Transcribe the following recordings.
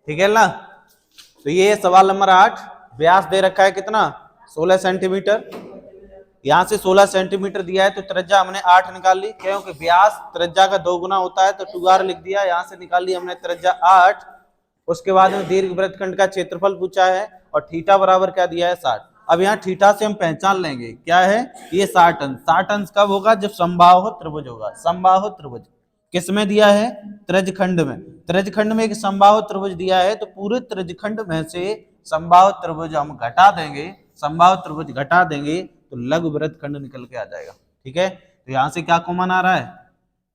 ठीक है ना। तो ये सवाल नंबर 8। व्यास दे रखा है कितना, 16 सेंटीमीटर। यहां से 16 सेंटीमीटर दिया है तो त्रिज्या हमने 8 निकाल ली, क्योंकि व्यास त्रिज्या का 2 गुना होता है, तो 2r लिख दिया। यहां से निकाल ली हमने त्रिज्या 8। उसके बाद में दीर्घ वृत्तखंड का क्षेत्रफल पूछा है और थीटा बराबर क्या दिया है, 60। अब यहाँ थीटा से हम पहचान लेंगे क्या है, ये 60 अंश। 60 अंश कब होगा, जब समबाहु त्रिभुज होगा। समबाहु त्रिभुज किसमें दिया है, त्रिज्यखंड में। त्रिज्यखंड में एक समबाहु त्रिभुज दिया है, तो पूरे त्रिज्यखंड में से समबाहु त्रिभुज हम घटा देंगे, समबाहु त्रिभुज घटा देंगे तो लघु वृत्तखंड निकल के आ जाएगा। ठीक है, तो यहां से क्या कॉमन आ रहा है,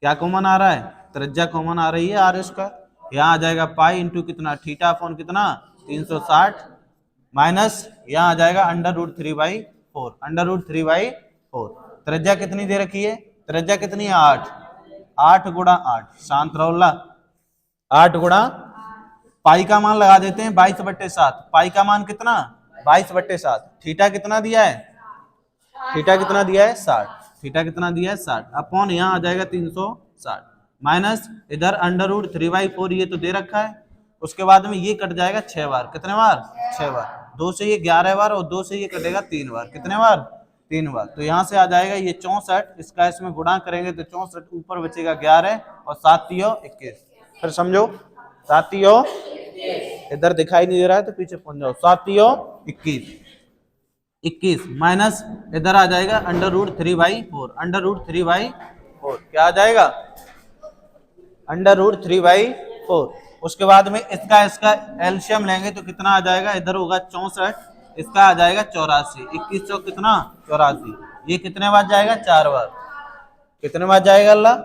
क्या कॉमन आ रहा है, त्रिज्या कॉमन आ रही है आर स्क्वायर। यहाँ आ जाएगा पाई इंटू कितना, थीटा अपॉन कितना 360, माइनस यहाँ आ जाएगा √3/4, √3/4। त्रिज्या कितनी दे रखी है, त्रिज्या कितनी है 8, 8 गुणा 8, शांत रहोला, 8 गुणा पाई का मान लगा देते हैं 22/7। पाई का मान कितना 22/7। थीटा कितना दिया है, थीटा कितना दिया है 60, थीटा कितना दिया है 60, अपॉन यहाँ आ जाएगा 360, माइनस इधर √3/4 ये तो दे रखा है। उसके बाद में ये कट जाएगा 6 बार, कितने बार, 6 बार। 2 से ये 11 बार और 2 से ये कटेगा 3 बार, कितने बार, 3 बार। तो यहाँ से आ जाएगा ये 64, इसका इसमें गुणा करेंगे तो 64, ऊपर बचेगा 11 और 7 × 21। फिर समझो, 7 × इधर दिखाई नहीं दे रहा है तो पीछे पहुंच जाओ, 7 × 21 माइनस इधर आ जाएगा √3/4, √3/4 क्या आ जाएगा, √3/4। उसके बाद में इसका एलसीएम लेंगे तो कितना आ जाएगा, इधर होगा 64, इसका आ जाएगा 84, 21 चौक कितना 84। ये कितने बार जाएगा, 4 बार, कितने बार जाएगा अल्लाह,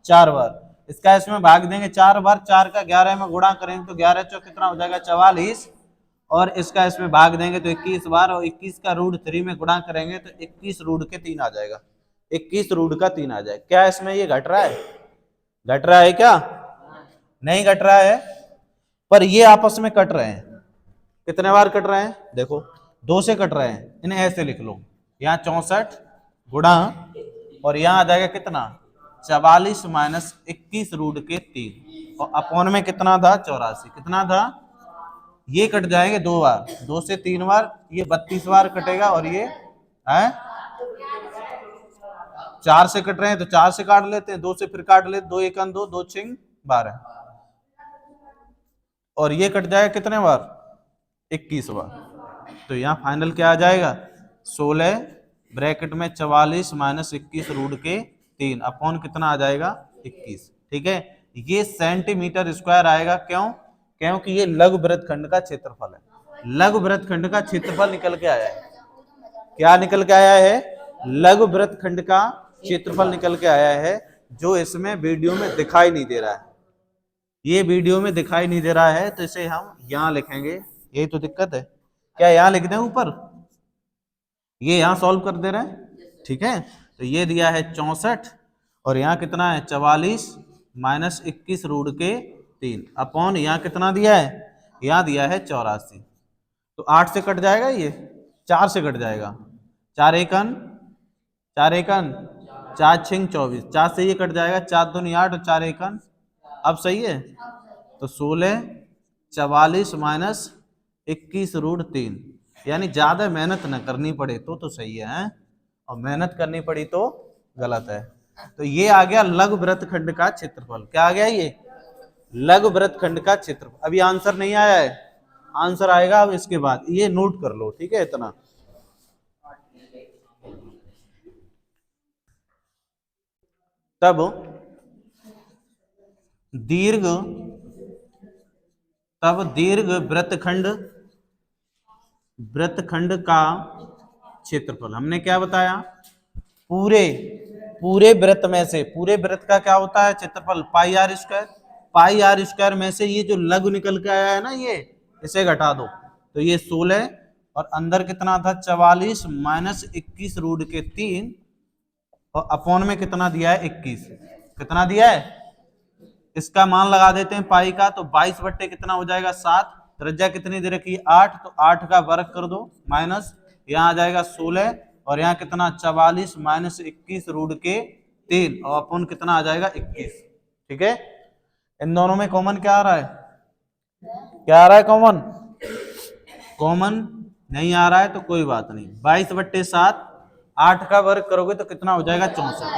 4 बार। इसका इसमें भाग देंगे 4 बार, 4 का 11 में गुणा करेंगे तो 11 चौक कितना हो जाएगा 44, और इसका इसमें भाग देंगे तो 21 बार, और 21 का √3 में गुणा करेंगे तो 21√3 आ जाएगा, 21√3 आ जाएगा। क्या इसमें ये घट रहा है, घट रहा है क्या, नहीं घट रहा है, पर ये आपस में कट रहे हैं। कितने बार कट रहे हैं, देखो 2 से कट रहे हैं, इन्हें ऐसे लिख लो, यहाँ 64 गुणा और यहाँ आ जाएगा कितना 44 माइनस 21√3, और अपॉन में कितना था 84, कितना था, ये कट जाएंगे 2 बार, 2 से 3 बार, ये 32 बार कटेगा, और ये है 4 से कट रहे हैं तो 4 से काट लेते हैं, 2 से फिर काट लेते, 2 × 1 2, 2 × 6 12, और ये कट जाएगा कितने बार 21 बार। तो यहाँ फाइनल क्या आ जाएगा 16 ब्रैकेट में 44 माइनस 21√3 अपॉन कितना आ जाएगा 21। ठीक है, ये सेंटीमीटर स्क्वायर आएगा, क्यों, क्योंकि ये लघु वृत्तखंड का क्षेत्रफल है। लघु वृत्तखंड का क्षेत्रफल निकल के आया है, क्या निकल के आया है, लघु वृत्तखंड का क्षेत्रफल निकल के आया है, जो इसमें वीडियो में दिखाई नहीं दे रहा है। ये वीडियो में दिखाई नहीं दे रहा है, तो इसे हम यहां लिखेंगे, यही तो दिक्कत है, क्या यहां लिख दें ऊपर, ये यहां सॉल्व कर दे रहे हैं। ठीक है, तो ये दिया है 64 और यहाँ कितना है 44 माइनस 21√3 अपॉन यहाँ कितना दिया है, यहाँ दिया है 84। तो 8 से कट जाएगा, ये 4 से कट जाएगा, 4 × 1 4 × 1 4 × 6 24, 4 से ये कट जाएगा, 4 दूनी 8 और 4 × 1 अब सही है। तो 16 44 माइनस 21√3, यानी ज्यादा मेहनत न करनी पड़े तो सही है, और मेहनत करनी पड़ी तो गलत है। तो ये आ गया लघु वृत्तखंड का क्षेत्रफल, क्या आ गया ये लघु वृत्तखंड का क्षेत्रफल। अभी आंसर नहीं आया है, आंसर आएगा अब इसके बाद, ये नोट कर लो, ठीक है इतना। तब दीर्घ वृत्तखंड का क्षेत्रफल हमने क्या बताया, पूरे वृत्त में से, पूरे वृत्त का क्या होता है क्षेत्रफल πr², πr² में से ये जो लघु निकल के आया है ना, ये इसे घटा दो तो ये 16 और अंदर कितना था 44 माइनस 21√3 और अपॉन में कितना दिया है 21, कितना दिया है, इसका मान लगा देते हैं पाई का, तो 22 बट्टे कितना हो जाएगा 7, त्रिज्या कितनी दे रखी है 8, तो 8 का वर्ग कर दो, माइनस यहाँ आ जाएगा 16 और यहाँ कितना 44 माइनस 21√3 और अपॉन कितना आ जाएगा 21। ठीक है, इन दोनों में कॉमन क्या आ रहा है? क्या आ रहा है कॉमन? कॉमन नहीं आ रहा है तो कोई बात नहीं। 22/7 8 का वर्ग करोगे तो कितना हो जाएगा? 64।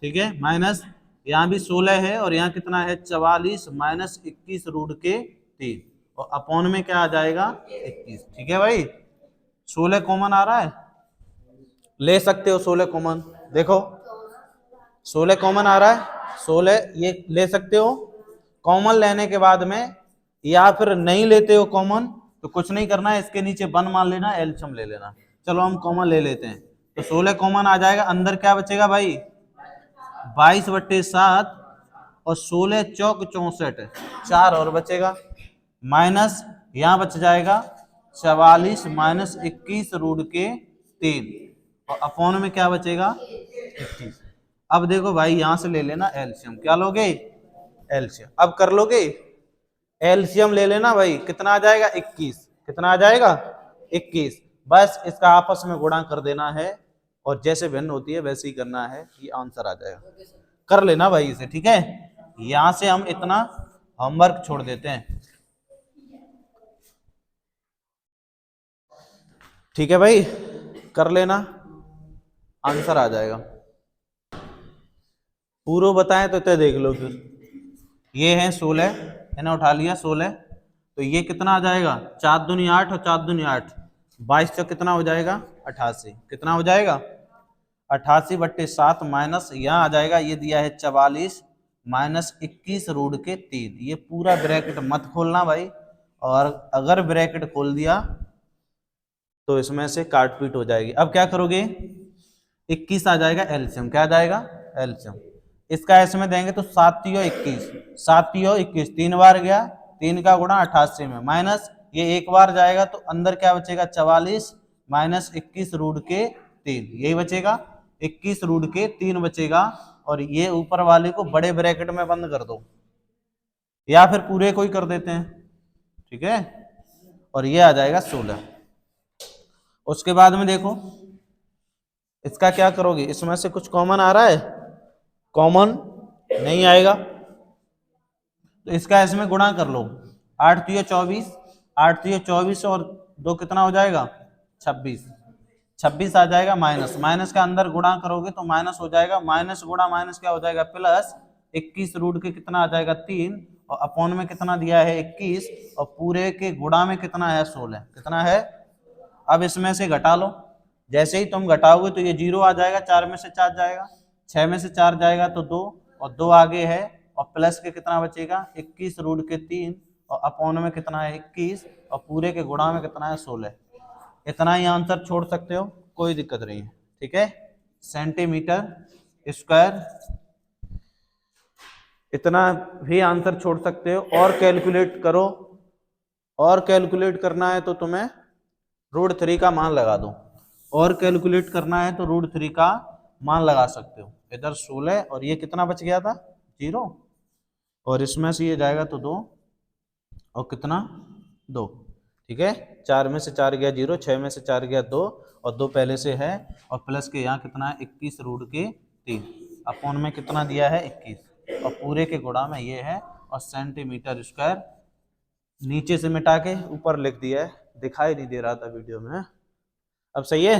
ठीक है, माइनस यहाँ भी 16 है और यहाँ कितना है? 44 माइनस 21√3 और अपॉन में क्या आ जाएगा? 21। ठीक है भाई, 16 कॉमन आ रहा है, ले सकते हो 16 कॉमन। देखो 16 कॉमन आ रहा है, 16 ये ले सकते हो। कॉमन लेने के बाद में या फिर नहीं लेते हो कॉमन तो कुछ नहीं करना है, इसके नीचे 1 मान लेना, एलसीएम ले लेना। चलो हम कॉमन ले लेते हैं, तो 16 कॉमन आ जाएगा। अंदर क्या बचेगा भाई? 22/7 और 16 चौक 64, 4 और बचेगा, माइनस यहाँ बच जाएगा 44 माइनस 21√3 और अपॉन में क्या बचेगा? 21। अब देखो भाई यहां से ले लेना एलसीएम। क्या लोगे? एलसीएम। अब कर लोगे? एलसीएम ले लेना भाई, कितना आ जाएगा? 21। कितना आ जाएगा? 21। बस इसका आपस में गुणा कर देना है और जैसे भिन्न होती है वैसे ही करना है, ये आंसर आ जाएगा। कर लेना भाई इसे, ठीक है। यहां से हम इतना होमवर्क छोड़ देते हैं, ठीक है भाई, कर लेना, आंसर आ जाएगा। पूरा बताएं तो देख लो फिर। ये है 16, मैंने उठा लिया 16, तो ये कितना आ जाएगा? 4 दूनी 8 और 4 दूनी 8, 22 से कितना हो जाएगा? 88। कितना हो जाएगा? 88/7 माइनस यहाँ आ जाएगा, ये दिया है 44 माइनस 21√3। ये पूरा ब्रैकेट मत खोलना भाई, और अगर ब्रैकेट खोल दिया तो इसमें से काट पीट हो जाएगी। अब क्या करोगे? 21 आ जाएगा एलसीएम। क्या आ जाएगा? एलसीएम। इसका इसमें देंगे तो 7 3 21, 7 3 21, 3 बार गया, 3 का गुणा 88 में, माइनस ये एक बार जाएगा तो अंदर क्या बचेगा? 44 माइनस 21√3, यही बचेगा, 21√3 बचेगा। और ये ऊपर वाले को बड़े ब्रैकेट में बंद कर दो या फिर पूरे को ही कर देते हैं, ठीक है। और ये आ जाएगा 16। उसके बाद में देखो इसका क्या करोगे? इसमें से कुछ कॉमन आ रहा है? कॉमन नहीं आएगा तो इसका इसमें गुणा कर लो। 8 3 24, 8 3 24 और 2 कितना हो जाएगा? 26, 26 आ जाएगा, माइनस माइनस का अंदर गुणा करोगे तो माइनस हो जाएगा, माइनस गुणा माइनस क्या हो जाएगा? प्लस 21 कितना आ जाएगा? 3 और अपॉन में कितना दिया है? 21 और पूरे के गुणा में कितना है? 16। कितना है? अब इसमें से घटा लो, जैसे ही तुम घटाओगे तो ये 0 आ जाएगा, 4 में से 4 जाएगा, 6 में से 4 जाएगा तो 2 और 2 आगे है और प्लस के कितना बचेगा? 21√3 और अपॉन में कितना है? 21 और पूरे के गुणा में कितना है? 16। इतना ही आंसर छोड़ सकते हो, कोई दिक्कत नहीं है, ठीक है। सेंटीमीटर स्क्वायर इतना भी आंसर छोड़ सकते हो। और कैलकुलेट करो, और कैलकुलेट करना है तो तुम्हें √3 का मान लगा दो, और कैलकुलेट करना है तो √3 का मान लगा सकते हो। इधर 16 और ये कितना बच गया था? 0, और इसमें से ये जाएगा तो 2 और कितना? 2, ठीक है। 4 में से 4 गया 0, 6 में से 4 गया 2 और 2 पहले से है और प्लस के यहाँ कितना है? 21√3, अपॉन में कितना दिया है? 21 और पूरे के गुणा में ये है और सेंटीमीटर स्क्वायर नीचे से मिटा के ऊपर लिख दिया है, दिखाई नहीं दे रहा था वीडियो में। अब सही है।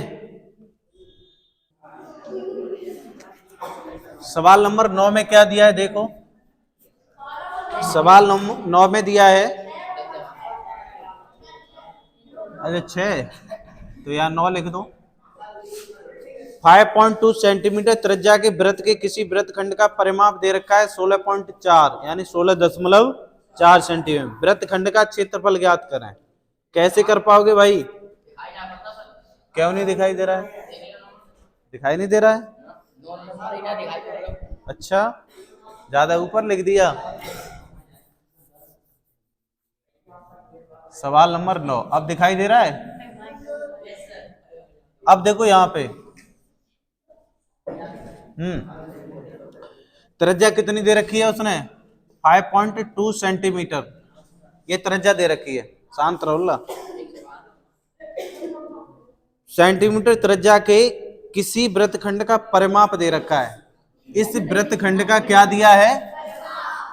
सवाल नंबर 9 में क्या दिया है देखो, सवाल नंबर 9 में दिया है, अरे 6 तो यहाँ 9 लिख दो। 5.2 सेंटीमीटर त्रिज्या के वृत्त के किसी वृत्त खंड का परिमाप दे रखा है 16.4 यानी 16.4 सेंटीमीटर। वृत्त खंड का क्षेत्रफल ज्ञात करें। कैसे कर पाओगे भाई? क्यों नहीं दिखाई दे रहा है? दिखाई नहीं दे रहा है? अच्छा, ज्यादा ऊपर लिख दिया। सवाल नंबर 9 अब दिखाई दे रहा है? अब देखो यहाँ पे त्रिज्या कितनी दे रखी है उसने? 5.2 सेंटीमीटर ये त्रिज्या दे रखी है। शांत रहो, सेंटीमीटर त्रिज्या के किसी वृत्तखंड का परिमाप दे रखा है। इस वृत्तखंड का क्या दिया है?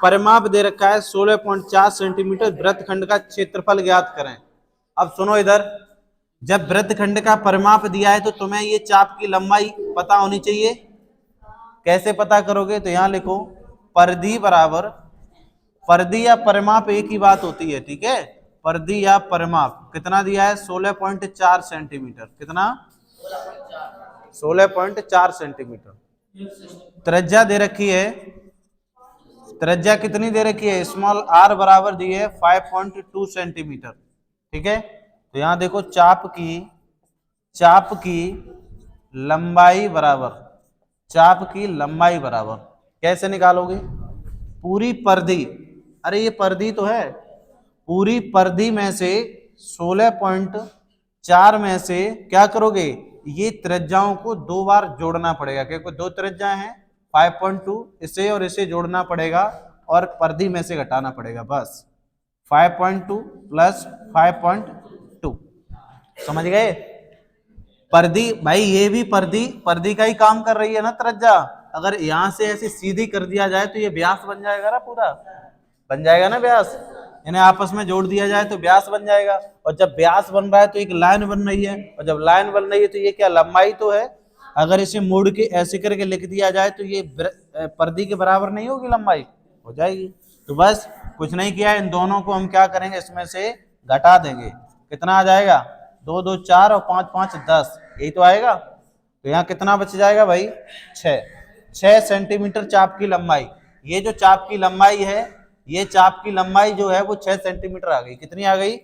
परिमाप दे रखा है 16.4 सेंटीमीटर, वृत्तखंड का क्षेत्रफल ज्ञात करें। अब सुनो इधर, जब वृत्तखंड का परिमाप दिया है तो तुम्हें ये चाप की लंबाई पता होनी चाहिए। कैसे पता करोगे? तो यहां लिखो परिधि बराबर, परिधि या परिमाप एक ही बात होती है, ठीक है। परिधि या परिमाप कितना दिया है? 16.4 सेंटीमीटर। कितना? 16.4 सेंटीमीटर। त्रिज्या दे रखी है, त्रिज्या कितनी दे रखी है? स्मॉल आर बराबर दी है 5.2 सेंटीमीटर, ठीक है। तो यहां देखो चाप की लंबाई बराबर, चाप की लंबाई बराबर कैसे निकालोगे? पूरी परिधि, अरे ये परिधि तो है, पूरी परिधि में से 16.4 में से क्या करोगे? ये त्रिज्याओं को दो बार जोड़ना पड़ेगा, क्योंकि दो त्रिज्या हैं 5.2, इसे और इसे जोड़ना पड़ेगा और परिधि में से घटाना पड़ेगा, बस 5.2 प्लस 5.2। समझ गए? परिधि भाई, ये भी परिधि का ही काम कर रही है ना त्रिज्या। अगर यहां से ऐसे सीधी कर दिया जाए तो ये व्यास बन जाएगा ना, पूरा बन जाएगा ना व्यास। इन्हें आपस में जोड़ दिया जाए तो व्यास बन जाएगा, और जब व्यास बन रहा है तो एक लाइन बन रही है, और जब लाइन बन रही है तो ये क्या? लंबाई तो है। अगर इसे मोड़ के ऐसे करके लिख दिया जाए तो ये परिधि के बराबर नहीं होगी, लंबाई हो जाएगी। तो बस कुछ नहीं किया, इन दोनों को हम क्या करेंगे? इसमें से घटा देंगे। कितना आ जाएगा? 2 2 4 और 5 5 10, यही तो आएगा। तो यहाँ कितना बच जाएगा भाई? 6 सेंटीमीटर चाप की लंबाई। ये जो चाप की लंबाई है, ये चाप की लंबाई जो है वो 6 सेंटीमीटर आ गई। कितनी आ गई?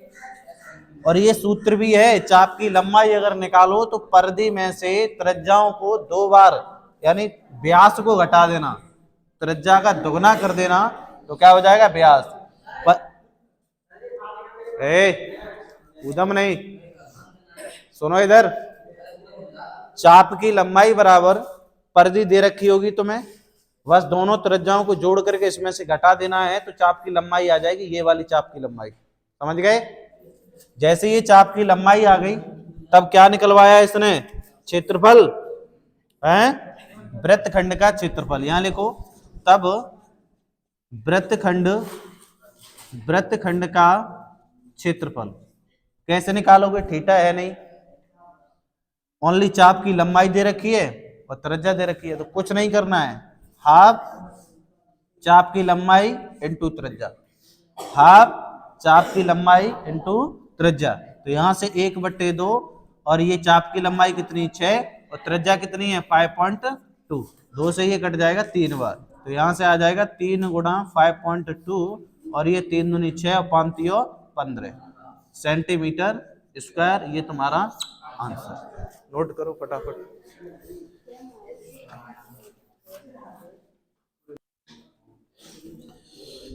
और ये सूत्र भी है, चाप की लंबाई अगर निकालो तो परिधि में से त्रिज्याओं को दो बार, यानी व्यास को घटा देना, त्रिज्या का दुगना कर देना, तो क्या हो जाएगा? व्यास। उदम नहीं, सुनो इधर, चाप की लंबाई बराबर परिधि दे रखी होगी तुम्हें, बस दोनों त्रिज्याओं को जोड़ करके इसमें से घटा देना है, तो चाप की लंबाई आ जाएगी ये वाली चाप की लंबाई। समझ गए? जैसे ये चाप की लंबाई आ गई, तब क्या निकलवाया इसने? क्षेत्रफल है, वृत्तखंड का क्षेत्रफल। यहां लिखो, तब वृत्तखंड का क्षेत्रफल कैसे निकालोगे? थीटा है नहीं, ओनली चाप की लंबाई दे रखी है और त्रिज्या दे रखी है, तो कुछ नहीं करना है, हाफ चाप की लंबाई इंटू त्रिज्या, हाफ चाप की लंबाई इंटू त्रिज्या। तो यहां से 1/2, और ये चाप की लंबाई कितनी? 6, और त्रिज्या कितनी है? 5.2। 2 से ये कट जाएगा 3 बार, तो यहां से आ जाएगा 3 गुणा 5.2, और ये 3 दूनी 6 और 5 तियो 15 सेंटीमीटर स्क्वायर। ये तुम्हारा आंसर। नोट करो फटाफट।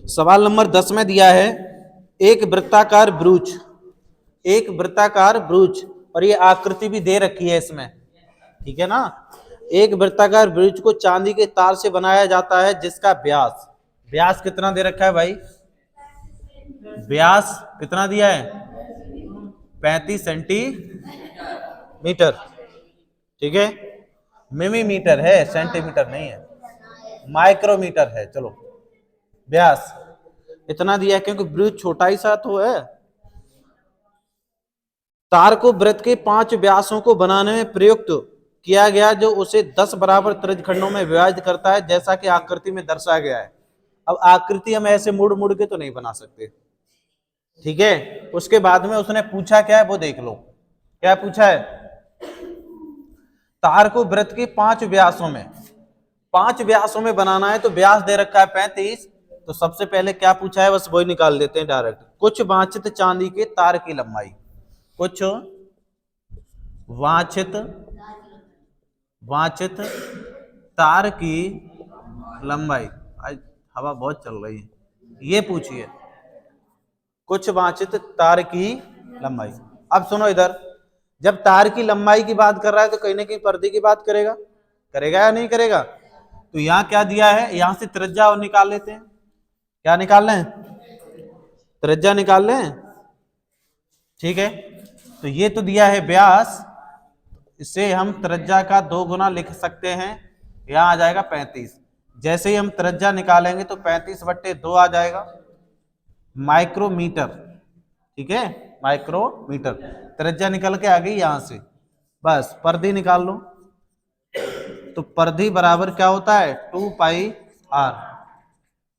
सवाल नंबर 10 में दिया है, एक वृत्ताकार ब्रूच, एक वृत्ताकार ब्रूच, और ये आकृति भी दे रखी है इसमें, ठीक है ना। एक वृत्ताकार ब्रूच को चांदी के तार से बनाया जाता है, जिसका व्यास, व्यास कितना दे रखा है भाई? व्यास कितना दिया है? 35 सेंटीमीटर, ठीक है। मिलीमीटर है, सेंटीमीटर नहीं है, माइक्रोमीटर है। चलो, व्यास इतना दिया, क्योंकि ब्रूच छोटा ही सा तो है। तार को वृत्त के 5 व्यासों को बनाने में प्रयुक्त किया गया, जो उसे 10 बराबर त्रिज्यखंडों में विभाजित करता है, जैसा कि आकृति में दर्शाया गया है। अब आकृति हम ऐसे मुड़ मुड़ के तो नहीं बना सकते, ठीक है। उसके बाद में उसने पूछा क्या है वो देख लो। क्या पूछा है? तार को वृत्त के 5 व्यासों में, 5 व्यासों में बनाना है, तो व्यास दे रखा है 35। तो सबसे पहले क्या पूछा है, बस वही निकाल देते हैं डायरेक्ट। कुछ वांछित चांदी के तार की लंबाई, कुछ वांछित तार की लंबाई, आज हवा बहुत चल रही है, ये पूछिए, कुछ वांछित तार की लंबाई। अब सुनो इधर, जब तार की लंबाई की बात कर रहा है तो कहीं ना कहीं परिधि की बात करेगा, करेगा या नहीं करेगा? तो यहां क्या दिया है, यहां से त्रिज्या और निकाल लेते हैं। क्या निकाल लें? त्रिज्या निकाल लें, ठीक है। तो ये तो दिया है व्यास, इसे हम त्रिज्या का 2 गुना लिख सकते हैं, यहां आ जाएगा 35। जैसे ही हम त्रिज्या निकालेंगे तो 35/2 आ जाएगा माइक्रोमीटर। ठीक है, माइक्रोमीटर। त्रिज्या निकल के आ गई यहां से, बस परिधि निकाल लो। तो परिधि बराबर क्या होता है 2πr।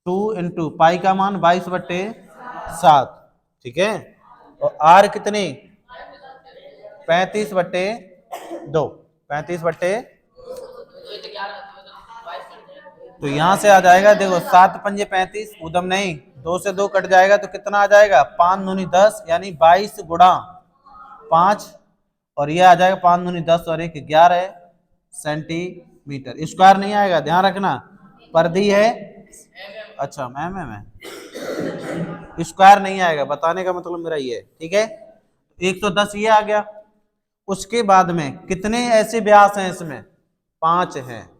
2 इंटू पाई का मान 22/7। ठीक है, और आर कितनी 35/2। 35/, तो यहां से आ जाएगा देखो 7 पंजे 35, उदम नहीं, 2 से 2 कट जाएगा तो कितना आ जाएगा 5 दूनी 10, यानी 22 गुणा 5, और ये आ जाएगा 5 दूनी 10 और 1 11 सेंटीमीटर। स्क्वायर नहीं आएगा, ध्यान रखना, परिधि है। अच्छा मैम है स्क्वायर नहीं आएगा, बताने का मतलब मेरा ये है। ठीक है, 110 ये आ गया। उसके बाद में कितने ऐसे व्यास हैं इसमें 5 हैं।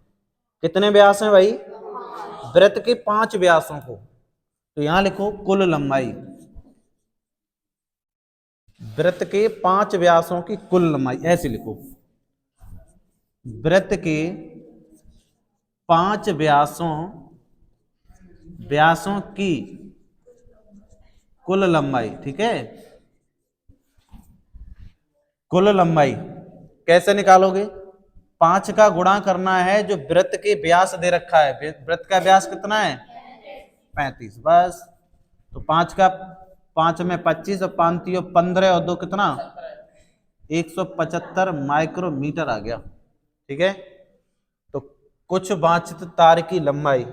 कितने व्यास हैं भाई, वृत्त के 5 व्यासों को, तो यहां लिखो कुल लंबाई, वृत्त के 5 व्यासों की कुल लंबाई, ऐसे लिखो, वृत्त के 5 व्यासों की कुल लंबाई। ठीक है, कुल लंबाई कैसे निकालोगे, 5 का गुणा करना है जो वृत्त के व्यास दे रखा है। वृत्त का व्यास कितना है 35, बस। तो 5 में 25 और 5 3 15 और 2 कितना 175 माइक्रोमीटर आ गया। ठीक है, तो कुछ वांछित तार की लंबाई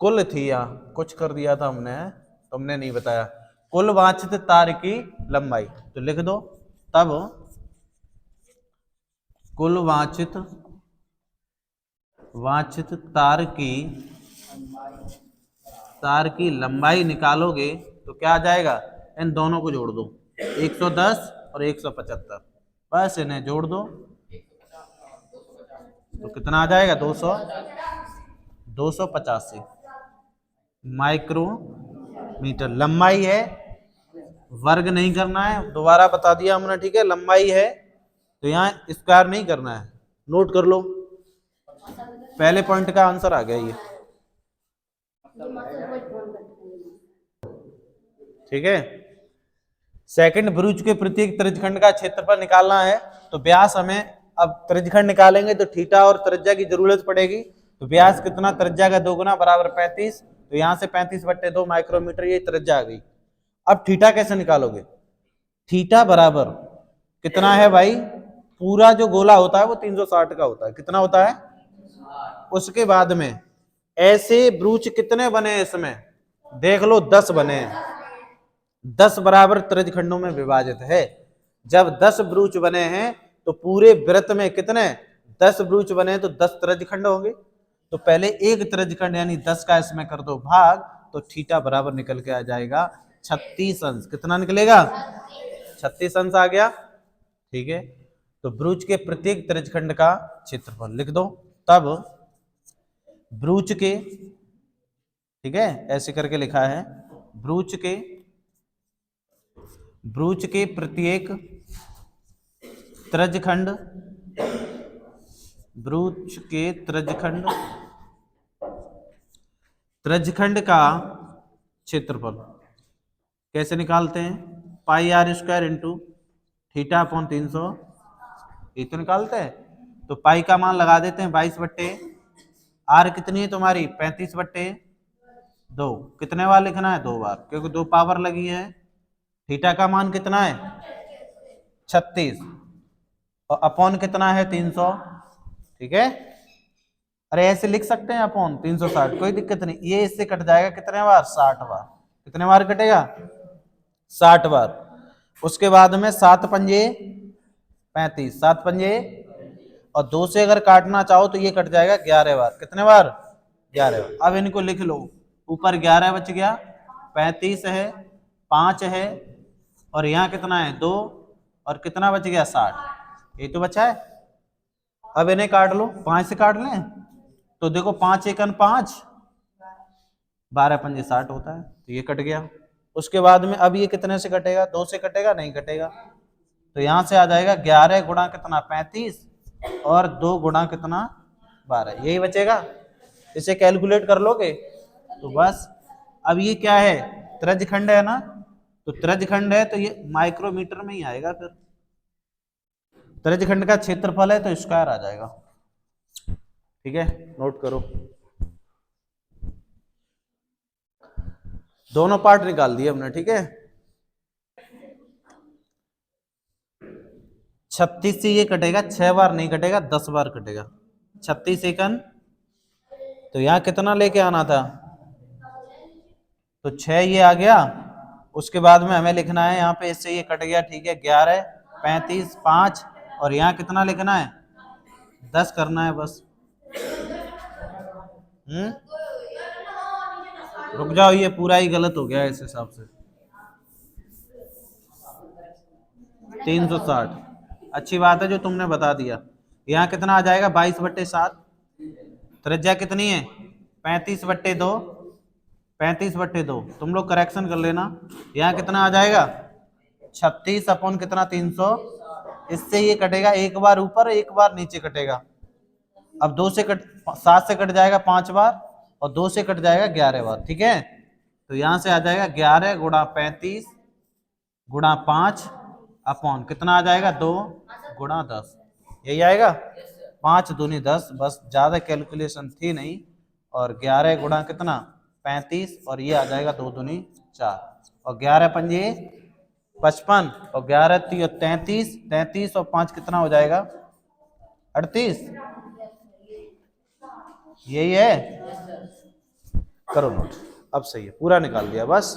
कुल थी, यहाँ कुछ कर दिया था हमने, तुमने नहीं बताया, कुल वांछित तार की लंबाई, तो लिख दो तब कुल वांछित तार की लंबाई निकालोगे तो क्या आ जाएगा, इन दोनों को जोड़ दो 110 और 175, बस इन्हें जोड़ दो तो कितना आ जाएगा 285 माइक्रोमीटर लंबाई है। वर्ग नहीं करना है, दोबारा बता दिया हमने। ठीक है, लंबाई है तो यहाँ स्क्वायर नहीं करना है, नोट कर लो, पहले पॉइंट का आंसर आ गया ये। ठीक है, सेकंड, ब्रुज के प्रत्येक त्रिज्यखंड का क्षेत्रफल निकालना है, तो व्यास हमें, अब त्रिज्यखंड निकालेंगे तो थीटा और त्रिज्या की जरूरत पड़ेगी, तो व्यास कितना त्रिज्या का 2 गुना बराबर 35, तो यहां से 35/2 माइक्रोमीटर ये त्रिज्या आ गई। अब थीटा कैसे निकालोगे, थीटा बराबर कितना है भाई, पूरा जो गोला होता है वो 360 का होता है, कितना होता है। उसके बाद में ऐसे ब्रूच कितने बने इसमें, देख लो 10 बने हैं, 10 बराबर त्रिज्यखंडों में विभाजित है। जब 10 ब्रूच बने हैं तो पूरे वृत्त में कितने 10 ब्रूच बने हैं, तो 10 त्रिज्यखंड होंगे, तो पहले एक त्रिज्यखंड यानी 10 का इसमें कर दो भाग, तो थीटा बराबर निकल के आ जाएगा 36 अंश। कितना निकलेगा 36 अंश आ गया। ठीक है, तो ब्रूच के प्रत्येक त्रिज्यखंड का क्षेत्रफल लिख दो, तब ब्रूच के, ठीक है ऐसे करके लिखा है, ब्रूच के प्रत्येक त्रिज्यखंड, ब्रूच के त्रिज्यखंड का क्षेत्रफल कैसे निकालते हैं, pi r square into theta upon 300, ये तो निकालते हैं। तो पाई का मान लगा देते हैं 22/, आर कितनी है तुम्हारी 35/2, कितने बार लिखना है 2 बार, क्योंकि 2 पावर लगी है। थीटा का मान कितना है 36 और अपॉन कितना है 300। ठीक है, अरे ऐसे लिख सकते हैं अपॉन 360, कोई दिक्कत नहीं, ये इससे कट जाएगा कितने बार 60 बार, कितने बार कटेगा 60 बार। उसके बाद में 7 पंजे 35, 7 पंजे, और 2 से अगर काटना चाहो तो ये कट जाएगा 11 बार, कितने बार 11 बार। अब इनको लिख लो, ऊपर 11 बच गया, 35 है, 5 है, और यहाँ कितना है 2, और कितना बच गया 60, ये तो बचा है। अब इन्हें काट लो, 5 से काट लें तो देखो 5 एकन 5, 12 पंजे 60 होता है, तो ये कट गया। उसके बाद में अब ये कितने से कटेगा, 2 से कटेगा, नहीं कटेगा, तो यहां से आ जाएगा 11 गुणा कितना 35 और 2 गुणा कितना 12, यही बचेगा। इसे कैलकुलेट कर लोगे तो बस। अब ये क्या है, त्रिज्यखंड है ना, तो त्रिज्यखंड है तो ये माइक्रोमीटर में ही आएगा। फिर त्रिज्यखंड का क्षेत्रफल है तो स्क्वायर आ जाएगा। ठीक है, नोट करो। दोनों पार्ट निकाल दिए हमने। ठीक है, 36 से ये कटेगा, 6 बार नहीं कटेगा, 10 बार कटेगा। 36 एकन, तो यहां कितना लेके आना था, तो 6 ये आ गया। उसके बाद में हमें लिखना है, यहाँ पे इससे ये कट गया, ठीक है, 11, 35, 5, और यहाँ कितना लिखना है, 10 करना है बस। रुक जाओ, ये पूरा ही गलत हो गया इस हिसाब से। 360, अच्छी बात है जो तुमने बता दिया। यहाँ कितना आ जाएगा, 22/7। त्रिज्या कितनी है, 35/2, 35/2। तुम लोग करेक्शन कर लेना। यहाँ कितना आ जाएगा, 36 अपॉन कितना, 300। इससे ये कटेगा, एक बार ऊपर एक बार नीचे कटेगा। अब 7 से कट जाएगा 5 बार, और 2 से कट जाएगा 11 बार। ठीक है, तो यहां से आ जाएगा 11 गुणा 35 गुणा 5 अपॉन कितना आ जाएगा, 2 गुणा 10। यही आएगा, 5 दूनी 10, बस ज्यादा कैलकुलेशन थी नहीं। और 11 गुणा कितना, 35, और ये आ जाएगा 2 दूनी 4, और 11 पंजे 55, और 11 3 33, 33 और 5 कितना हो जाएगा, 38। यही है, करो नोट। अब सही है, पूरा निकाल दिया बस।